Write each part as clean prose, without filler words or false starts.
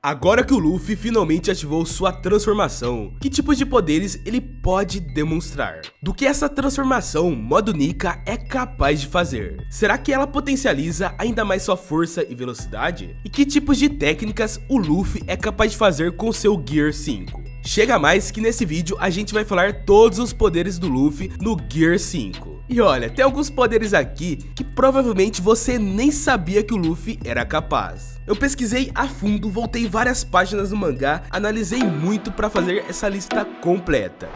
Agora que o Luffy finalmente ativou sua transformação, que tipos de poderes ele pode demonstrar? Do que essa transformação modo Nika é capaz de fazer? Será que ela potencializa ainda mais sua força e velocidade? E que tipos de técnicas o Luffy é capaz de fazer com seu Gear 5? Chega mais que nesse vídeo a gente vai falar todos os poderes do Luffy no Gear 5. E olha, tem alguns poderes aqui que provavelmente você nem sabia que o Luffy era capaz. Eu pesquisei a fundo, voltei várias páginas do mangá, analisei muito para fazer essa lista completa.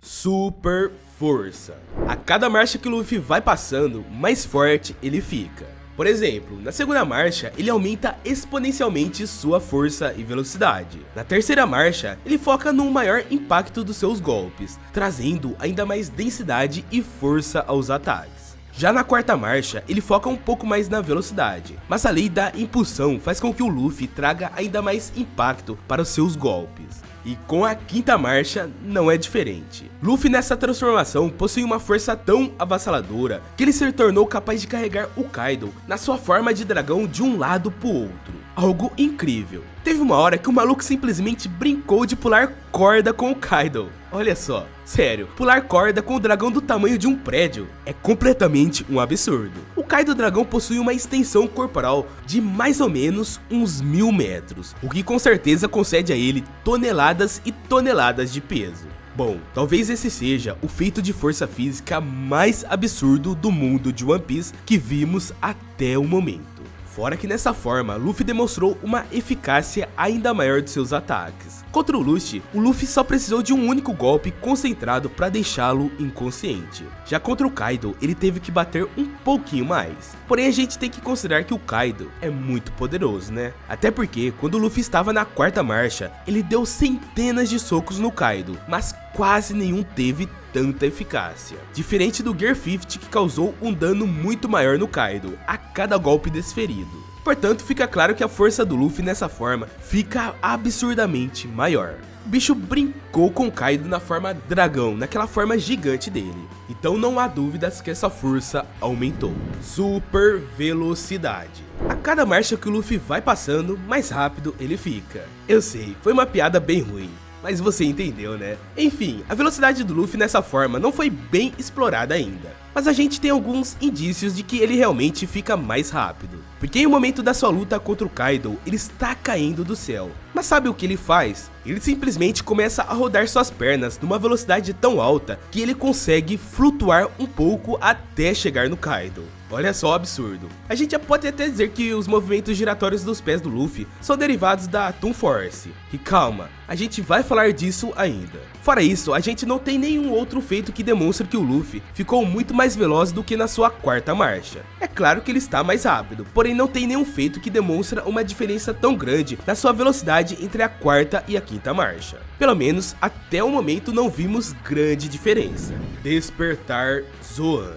Super força. A cada marcha que o Luffy vai passando, mais forte ele fica. Por exemplo, na segunda marcha, ele aumenta exponencialmente sua força e velocidade. Na terceira marcha, ele foca no maior impacto dos seus golpes, trazendo ainda mais densidade e força aos ataques. Já na quarta marcha, ele foca um pouco mais na velocidade, mas a lei da impulsão faz com que o Luffy traga ainda mais impacto para os seus golpes. E com a quinta marcha não é diferente. Luffy nessa transformação possui uma força tão avassaladora que ele se tornou capaz de carregar o Kaido na sua forma de dragão de um lado pro outro. Algo incrível. Teve uma hora que o maluco simplesmente brincou de pular corda com o Kaido. Olha só, sério, pular corda com o dragão do tamanho de um prédio é completamente um absurdo. O Kaido dragão possui uma extensão corporal de mais ou menos uns 1000 metros, o que com certeza concede a ele toneladas e toneladas de peso. Bom, talvez esse seja o feito de força física mais absurdo do mundo de One Piece que vimos até o momento. Fora que nessa forma, Luffy demonstrou uma eficácia ainda maior de seus ataques. Contra o Luffy só precisou de um único golpe concentrado para deixá-lo inconsciente. Já contra o Kaido, ele teve que bater um pouquinho mais. Porém, a gente tem que considerar que o Kaido é muito poderoso, né? Até porque, quando o Luffy estava na quarta marcha, ele deu centenas de socos no Kaido, mas quase nenhum teve tanta eficácia. Diferente do Gear 50, que causou um dano muito maior no Kaido a cada golpe desferido. Portanto, fica claro que a força do Luffy nessa forma fica absurdamente maior. O bicho brincou com o Kaido na forma dragão, naquela forma gigante dele. Então não há dúvidas que essa força aumentou. Super velocidade. A cada marcha que o Luffy vai passando, mais rápido ele fica. Eu sei, foi uma piada bem ruim, mas você entendeu, né? Enfim, a velocidade do Luffy nessa forma não foi bem explorada ainda, mas a gente tem alguns indícios de que ele realmente fica mais rápido. Porque em um momento da sua luta contra o Kaido, ele está caindo do céu. Mas sabe o que ele faz? Ele simplesmente começa a rodar suas pernas numa velocidade tão alta que ele consegue flutuar um pouco até chegar no Kaido. Olha só o absurdo. A gente pode até dizer que os movimentos giratórios dos pés do Luffy são derivados da Toon Force. E calma, a gente vai falar disso ainda. Fora isso, a gente não tem nenhum outro feito que demonstre que o Luffy ficou muito mais veloz do que na sua quarta marcha. É claro que ele está mais rápido, porém não tem nenhum feito que demonstra uma diferença tão grande na sua velocidade entre a quarta e a quinta marcha. Pelo menos até o momento não vimos grande diferença. Despertar Zoan.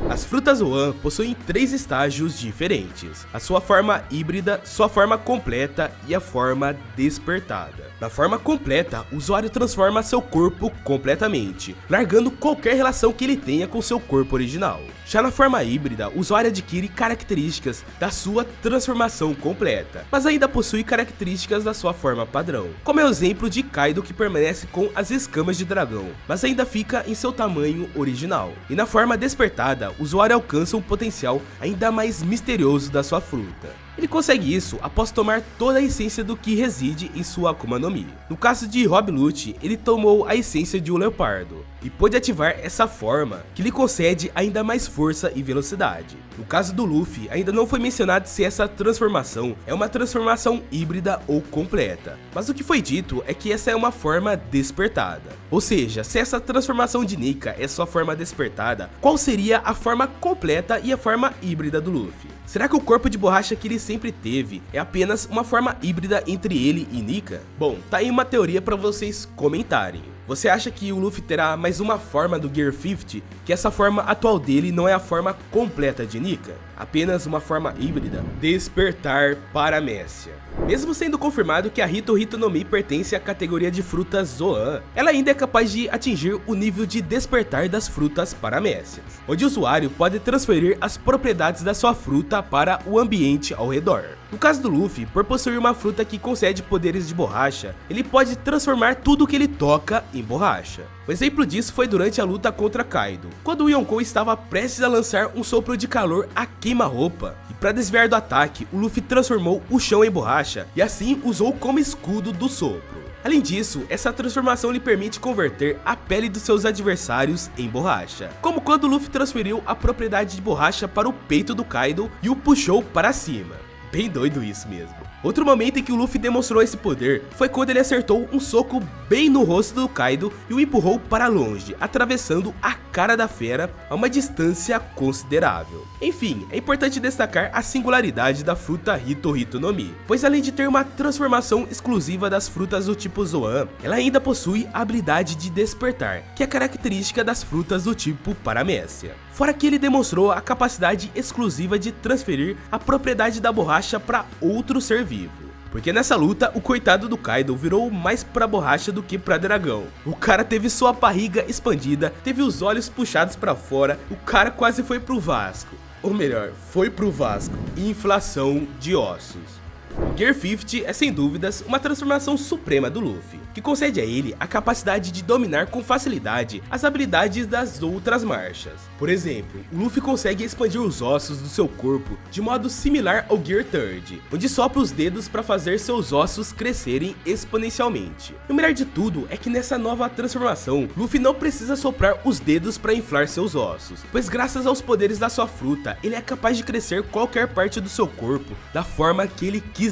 As frutas Zoan possuem 3 estágios diferentes: a sua forma híbrida, sua forma completa e a forma despertada. Na forma completa, o usuário transforma seu corpo completamente, largando qualquer relação que ele tenha com seu corpo original. Já na forma híbrida, o usuário adquire características da sua transformação completa, mas ainda possui características da sua forma padrão, como é o exemplo de Kaido, que permanece com as escamas de dragão, mas ainda fica em seu tamanho original. E na forma despertada, o usuário alcança um potencial ainda mais misterioso da sua fruta. Ele consegue isso após tomar toda a essência do que reside em sua Akuma no Mi. No caso de Rob Lucci, ele tomou a essência de um leopardo e pôde ativar essa forma que lhe concede ainda mais força e velocidade. No caso do Luffy, ainda não foi mencionado se essa transformação é uma transformação híbrida ou completa, mas o que foi dito é que essa é uma forma despertada. Ou seja, se essa transformação de Nika é sua forma despertada, qual seria a forma completa e a forma híbrida do Luffy? Será que o corpo de borracha que ele sempre teve é apenas uma forma híbrida entre ele e Nika? Bom, tá aí uma teoria para vocês comentarem. Você acha que o Luffy terá mais uma forma do Gear 50, que essa forma atual dele não é a forma completa de Nika? apenas uma forma híbrida, Despertar Paramécia. Mesmo sendo confirmado que a Hito Hito no Mi pertence à categoria de frutas Zoan, ela ainda é capaz de atingir o nível de despertar das frutas paramécias, onde o usuário pode transferir as propriedades da sua fruta para o ambiente ao redor. No caso do Luffy, por possuir uma fruta que concede poderes de borracha, ele pode transformar tudo que ele toca em borracha. Um exemplo disso foi durante a luta contra Kaido, quando o Yonkou estava prestes a lançar um sopro de calor a queima-roupa, e para desviar do ataque, o Luffy transformou o chão em borracha e assim usou como escudo do sopro. Além disso, essa transformação lhe permite converter a pele dos seus adversários em borracha, como quando o Luffy transferiu a propriedade de borracha para o peito do Kaido e o puxou para cima. Bem doido isso mesmo. Outro momento em que o Luffy demonstrou esse poder foi quando ele acertou um soco bem no rosto do Kaido e o empurrou para longe, atravessando a cara da fera a uma distância considerável. Enfim, é importante destacar a singularidade da fruta Hito Hito no Mi, pois além de ter uma transformação exclusiva das frutas do tipo Zoan, ela ainda possui a habilidade de despertar, que é característica das frutas do tipo Paramécia. Fora que ele demonstrou a capacidade exclusiva de transferir a propriedade da borracha para outro ser vivo. Porque nessa luta, o coitado do Kaido virou mais pra borracha do que pra dragão. O cara teve sua barriga expandida, teve os olhos puxados pra fora, o cara quase foi pro Vasco. Ou melhor, foi pro Vasco. Inflação de ossos. O Gear 50 é sem dúvidas uma transformação suprema do Luffy, que concede a ele a capacidade de dominar com facilidade as habilidades das outras marchas. Por exemplo, o Luffy consegue expandir os ossos do seu corpo de modo similar ao Gear 30, onde sopra os dedos para fazer seus ossos crescerem exponencialmente. E o melhor de tudo é que nessa nova transformação, Luffy não precisa soprar os dedos para inflar seus ossos, pois graças aos poderes da sua fruta, ele é capaz de crescer qualquer parte do seu corpo da forma que ele quiser.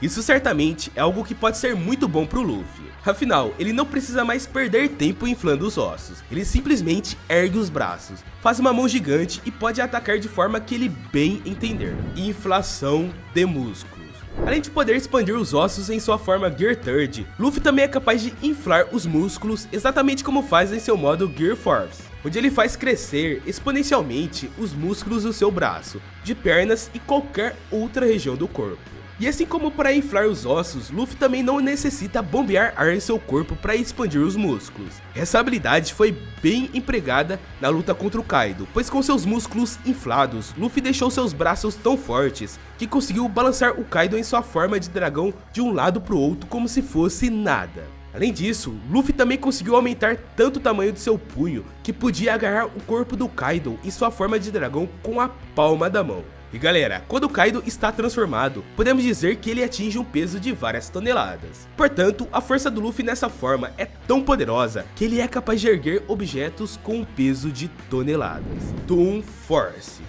Isso certamente é algo que pode ser muito bom pro Luffy. Afinal, ele não precisa mais perder tempo inflando os ossos, ele simplesmente ergue os braços, faz uma mão gigante e pode atacar de forma que ele bem entender. Inflação de músculos. Além de poder expandir os ossos em sua forma Gear 30, Luffy também é capaz de inflar os músculos exatamente como faz em seu modo Gear Force, onde ele faz crescer exponencialmente os músculos do seu braço, de pernas e qualquer outra região do corpo. E assim como para inflar os ossos, Luffy também não necessita bombear ar em seu corpo para expandir os músculos. Essa habilidade foi bem empregada na luta contra o Kaido, pois com seus músculos inflados, Luffy deixou seus braços tão fortes que conseguiu balançar o Kaido em sua forma de dragão de um lado para o outro como se fosse nada. Além disso, Luffy também conseguiu aumentar tanto o tamanho de seu punho que podia agarrar o corpo do Kaido em sua forma de dragão com a palma da mão. E galera, quando o Kaido está transformado, podemos dizer que ele atinge um peso de várias toneladas. Portanto, a força do Luffy nessa forma é tão poderosa que ele é capaz de erguer objetos com um peso de toneladas. Toon Force.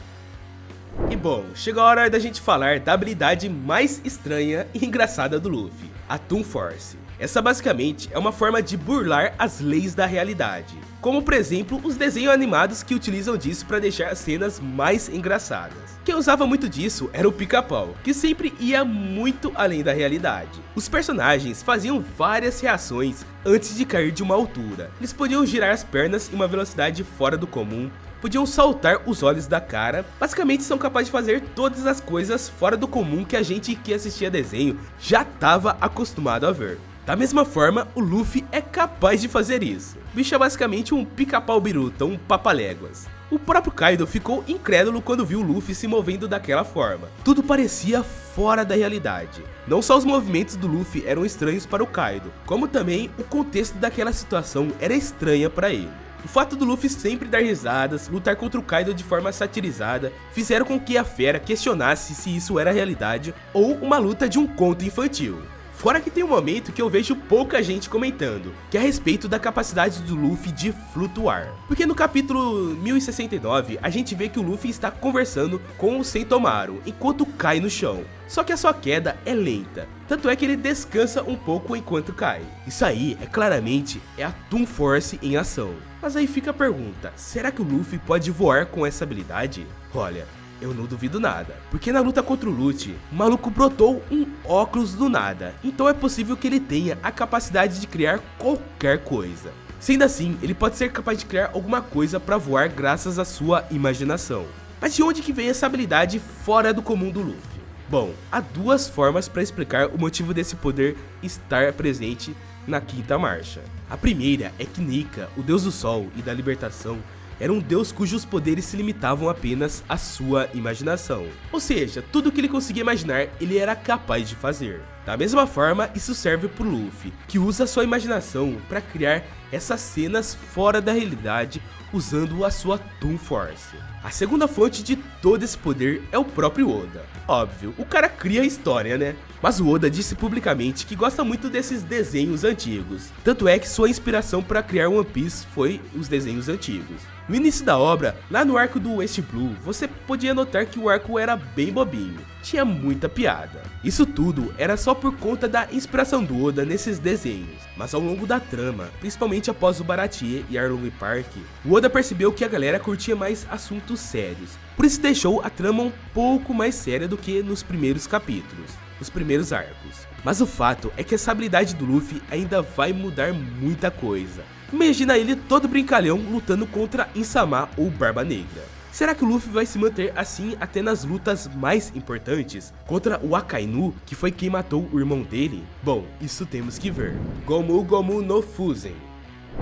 E bom, chegou a hora da gente falar da habilidade mais estranha e engraçada do Luffy, a Toon Force. Essa basicamente é uma forma de burlar as leis da realidade, como por exemplo os desenhos animados que utilizam disso para deixar as cenas mais engraçadas. Quem usava muito disso era o Pica-Pau, que sempre ia muito além da realidade. Os personagens faziam várias reações antes de cair de uma altura. Eles podiam girar as pernas em uma velocidade fora do comum, podiam saltar os olhos da cara, basicamente são capazes de fazer todas as coisas fora do comum que a gente que assistia desenho já estava acostumado a ver. Da mesma forma, o Luffy é capaz de fazer isso. O bicho é basicamente um pica-pau biruta, um papaléguas. O próprio Kaido ficou incrédulo quando viu o Luffy se movendo daquela forma. Tudo parecia fora da realidade. Não só os movimentos do Luffy eram estranhos para o Kaido, como também o contexto daquela situação era estranha para ele. O fato do Luffy sempre dar risadas, lutar contra o Kaido de forma satirizada, fizeram com que a fera questionasse se isso era realidade ou uma luta de um conto infantil. Fora que tem um momento que eu vejo pouca gente comentando, que é a respeito da capacidade do Luffy de flutuar. Porque no capítulo 1069, a gente vê que o Luffy está conversando com o Sentomaru, enquanto cai no chão. Só que a sua queda é lenta, tanto é que ele descansa um pouco enquanto cai. Isso aí, claramente, é a Toon Force em ação. Mas aí fica a pergunta, será que o Luffy pode voar com essa habilidade? Olha, eu não duvido nada, porque na luta contra o Lute, o maluco brotou um óculos do nada, então é possível que ele tenha a capacidade de criar qualquer coisa. Sendo assim, ele pode ser capaz de criar alguma coisa para voar graças à sua imaginação. Mas de onde que veio essa habilidade fora do comum do Luffy? Bom, há duas formas para explicar o motivo desse poder estar presente na quinta marcha. A primeira é que Nika, o deus do sol e da libertação, era um deus cujos poderes se limitavam apenas à sua imaginação. Ou seja, tudo que ele conseguia imaginar, ele era capaz de fazer. Da mesma forma, isso serve pro Luffy, que usa sua imaginação para criar essas cenas fora da realidade usando a sua Toon Force. A segunda fonte de todo esse poder é o próprio Oda. Óbvio, o cara cria a história, né? Mas o Oda disse publicamente que gosta muito desses desenhos antigos. Tanto é que sua inspiração para criar One Piece foi os desenhos antigos. No início da obra, lá no arco do West Blue, você podia notar que o arco era bem bobinho, tinha muita piada. Isso tudo era só por conta da inspiração do Oda nesses desenhos, mas ao longo da trama, principalmente após o Baratie e Arlong Park, o Oda percebeu que a galera curtia mais assuntos sérios, por isso deixou a trama um pouco mais séria do que nos primeiros capítulos, os primeiros arcos. Mas o fato é que essa habilidade do Luffy ainda vai mudar muita coisa. Imagina ele todo brincalhão lutando contra Insama ou Barba Negra. Será que o Luffy vai se manter assim até nas lutas mais importantes? Contra o Akainu, que foi quem matou o irmão dele? Bom, isso temos que ver. Gomu Gomu no Fuzen.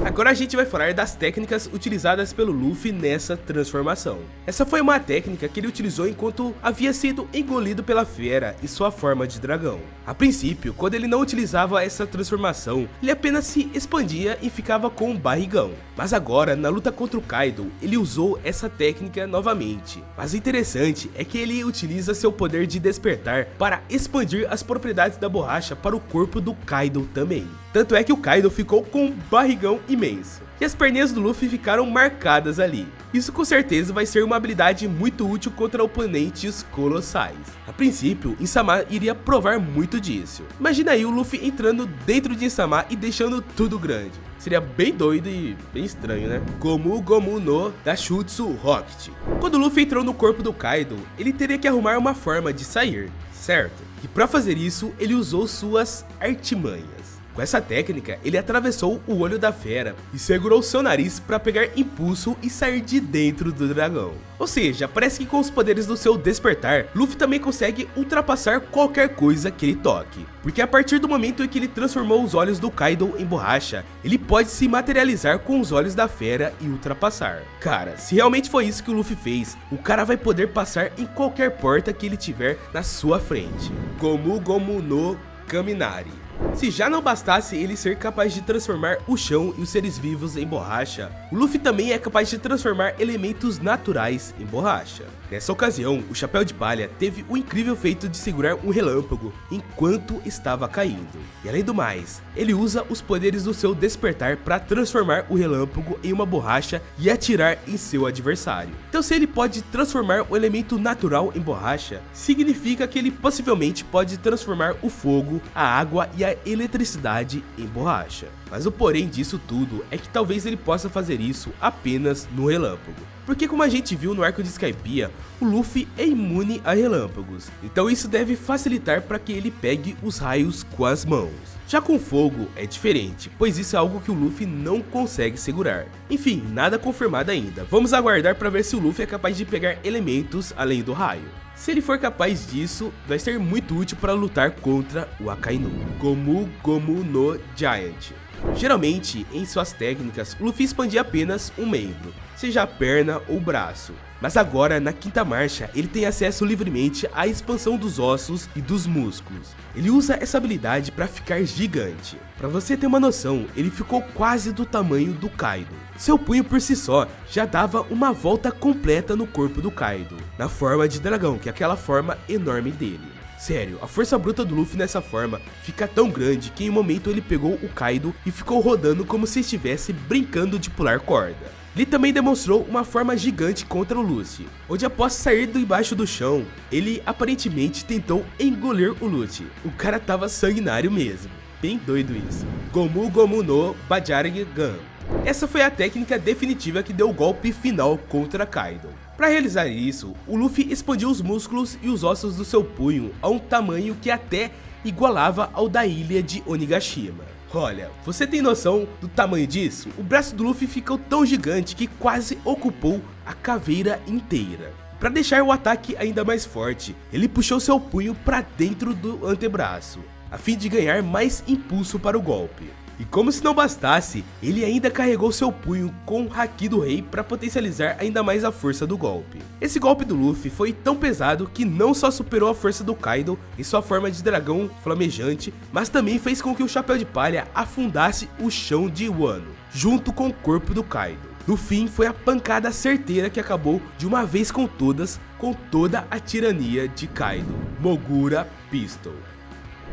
Agora a gente vai falar das técnicas utilizadas pelo Luffy nessa transformação. Essa foi uma técnica que ele utilizou enquanto havia sido engolido pela fera e sua forma de dragão. A princípio, quando ele não utilizava essa transformação, ele apenas se expandia e ficava com um barrigão. Mas agora, na luta contra o Kaido, ele usou essa técnica novamente. Mas o interessante é que ele utiliza seu poder de despertar para expandir as propriedades da borracha para o corpo do Kaido também. Tanto é que o Kaido ficou com um barrigão imenso. E as perninhas do Luffy ficaram marcadas ali. Isso com certeza vai ser uma habilidade muito útil contra oponentes colossais. A princípio, Insama iria provar muito disso. Imagina aí o Luffy entrando dentro de Insama e deixando tudo grande. Seria bem doido e bem estranho, né? Gomu Gomu no Dashutsu Rocket. Quando o Luffy entrou no corpo do Kaido, ele teria que arrumar uma forma de sair, certo? E para fazer isso, ele usou suas artimanhas. Com essa técnica, ele atravessou o olho da fera e segurou seu nariz para pegar impulso e sair de dentro do dragão. Ou seja, parece que com os poderes do seu despertar, Luffy também consegue ultrapassar qualquer coisa que ele toque. Porque a partir do momento em que ele transformou os olhos do Kaido em borracha, ele pode se materializar com os olhos da fera e ultrapassar. Cara, se realmente foi isso que o Luffy fez, o cara vai poder passar em qualquer porta que ele tiver na sua frente. Gomu Gomu no Kaminari. Se já não bastasse ele ser capaz de transformar o chão e os seres vivos em borracha, o Luffy também é capaz de transformar elementos naturais em borracha. Nessa ocasião, o Chapéu de Palha teve o incrível feito de segurar um relâmpago enquanto estava caindo. E além do mais, ele usa os poderes do seu despertar para transformar o relâmpago em uma borracha e atirar em seu adversário. Então se ele pode transformar o elemento natural em borracha, significa que ele possivelmente pode transformar o fogo, a água e a eletricidade em borracha. Mas o porém disso tudo é que talvez ele possa fazer isso apenas no relâmpago. Porque como a gente viu no arco de Skypiea, o Luffy é imune a relâmpagos, então isso deve facilitar para que ele pegue os raios com as mãos. Já com fogo é diferente, pois isso é algo que o Luffy não consegue segurar. Enfim, nada confirmado ainda, vamos aguardar para ver se o Luffy é capaz de pegar elementos além do raio. Se ele for capaz disso, vai ser muito útil para lutar contra o Akainu. Gomu Gomu no Giant. Geralmente, em suas técnicas, o Luffy expandia apenas um membro, seja a perna ou o braço. Mas agora, na quinta marcha, ele tem acesso livremente à expansão dos ossos e dos músculos. Ele usa essa habilidade para ficar gigante. Para você ter uma noção, ele ficou quase do tamanho do Kaido. Seu punho por si só já dava uma volta completa no corpo do Kaido, na forma de dragão, que é aquela forma enorme dele. Sério, a força bruta do Luffy nessa forma fica tão grande que em um momento ele pegou o Kaido e ficou rodando como se estivesse brincando de pular corda. Ele também demonstrou uma forma gigante contra o Luffy, onde após sair do embaixo do chão, ele aparentemente tentou engolir o Luffy. O cara tava sanguinário mesmo, bem doido isso. Gomu Gomu no Bajaragan. Essa foi a técnica definitiva que deu o golpe final contra Kaido. Para realizar isso, o Luffy expandiu os músculos e os ossos do seu punho a um tamanho que até igualava ao da ilha de Onigashima. Olha, você tem noção do tamanho disso? O braço do Luffy ficou tão gigante que quase ocupou a caveira inteira. Para deixar o ataque ainda mais forte, ele puxou seu punho para dentro do antebraço, a fim de ganhar mais impulso para o golpe. E como se não bastasse, ele ainda carregou seu punho com o Haki do Rei para potencializar ainda mais a força do golpe. Esse golpe do Luffy foi tão pesado que não só superou a força do Kaido em sua forma de dragão flamejante, mas também fez com que o Chapéu de Palha afundasse o chão de Wano, junto com o corpo do Kaido. No fim, foi a pancada certeira que acabou de uma vez com todas, com toda a tirania de Kaido. Mogura Pistol.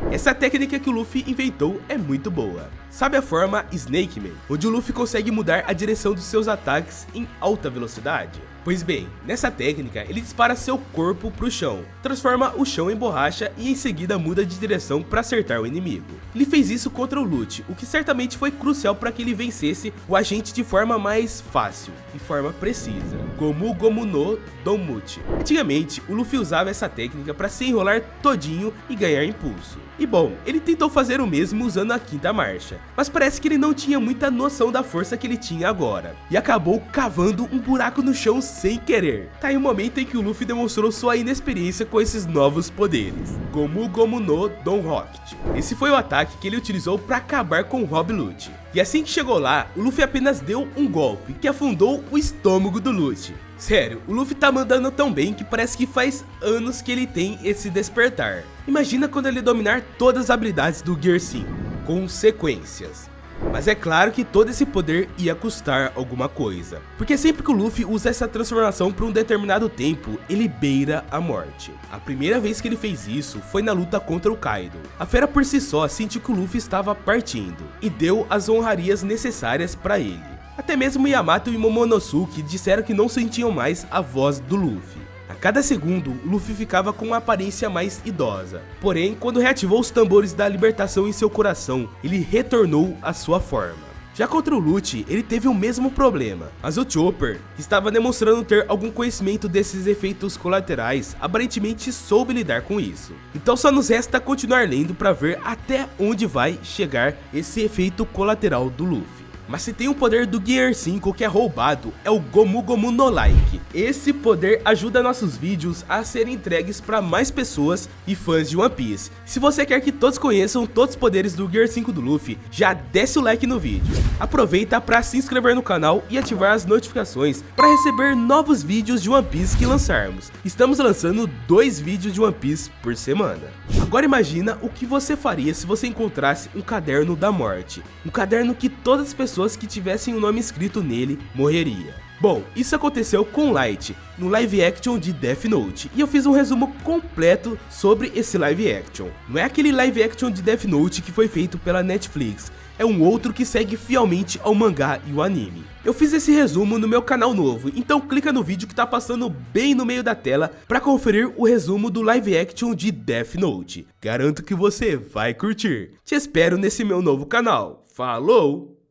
Essa técnica que o Luffy inventou é muito boa. Sabe a forma Snake Man, onde o Luffy consegue mudar a direção dos seus ataques em alta velocidade? Pois bem, nessa técnica ele dispara seu corpo pro chão, transforma o chão em borracha e em seguida muda de direção para acertar o inimigo. Ele fez isso contra o Lute, o que certamente foi crucial para que ele vencesse o agente de forma mais fácil e forma precisa, como o Gomu no Donmuchi. Antigamente, o Luffy usava essa técnica para se enrolar todinho e ganhar impulso. E bom, ele tentou fazer o mesmo usando a quinta marcha, mas parece que ele não tinha muita noção da força que ele tinha agora, e acabou cavando um buraco no chão sem querer. Tá aí o momento em que o Luffy demonstrou sua inexperiência com esses novos poderes, como o Gomu no Don Rocket. Esse foi o ataque que ele utilizou para acabar com o Rob Lute. E assim que chegou lá, o Luffy apenas deu um golpe que afundou o estômago do Lute. Sério, o Luffy tá mandando tão bem que parece que faz anos que ele tem esse despertar. Imagina quando ele dominar todas as habilidades do Gear 5, com sequências. Mas é claro que todo esse poder ia custar alguma coisa, porque sempre que o Luffy usa essa transformação por um determinado tempo, ele beira a morte. A primeira vez que ele fez isso foi na luta contra o Kaido. A fera por si só sentiu que o Luffy estava partindo, e deu as honrarias necessárias para ele. Até mesmo Yamato e Momonosuke disseram que não sentiam mais a voz do Luffy. A cada segundo, o Luffy ficava com uma aparência mais idosa. Porém, quando reativou os tambores da libertação em seu coração, ele retornou à sua forma. Já contra o Lute, ele teve o mesmo problema, mas o Chopper, que estava demonstrando ter algum conhecimento desses efeitos colaterais, aparentemente soube lidar com isso. Então só nos resta continuar lendo para ver até onde vai chegar esse efeito colateral do Luffy. Mas se tem um poder do Gear 5 que é roubado, é o Gomu Gomu no Like. Esse poder ajuda nossos vídeos a serem entregues para mais pessoas e fãs de One Piece. Se você quer que todos conheçam todos os poderes do Gear 5 do Luffy, já desce o like no vídeo. Aproveita para se inscrever no canal e ativar as notificações para receber novos vídeos de One Piece que lançarmos. Estamos lançando 2 vídeos de One Piece por semana. Agora imagina o que você faria se você encontrasse um caderno da morte. Um caderno que todas as pessoas que tivessem o nome escrito nele morreria. Bom, isso aconteceu com Light, no live action de Death Note, e eu fiz um resumo completo sobre esse live action. Não é aquele live action de Death Note que foi feito pela Netflix, é um outro que segue fielmente ao mangá e o anime. Eu fiz esse resumo no meu canal novo, então clica no vídeo que tá passando bem no meio da tela para conferir o resumo do live action de Death Note. Garanto que você vai curtir. Te espero nesse meu novo canal. Falou!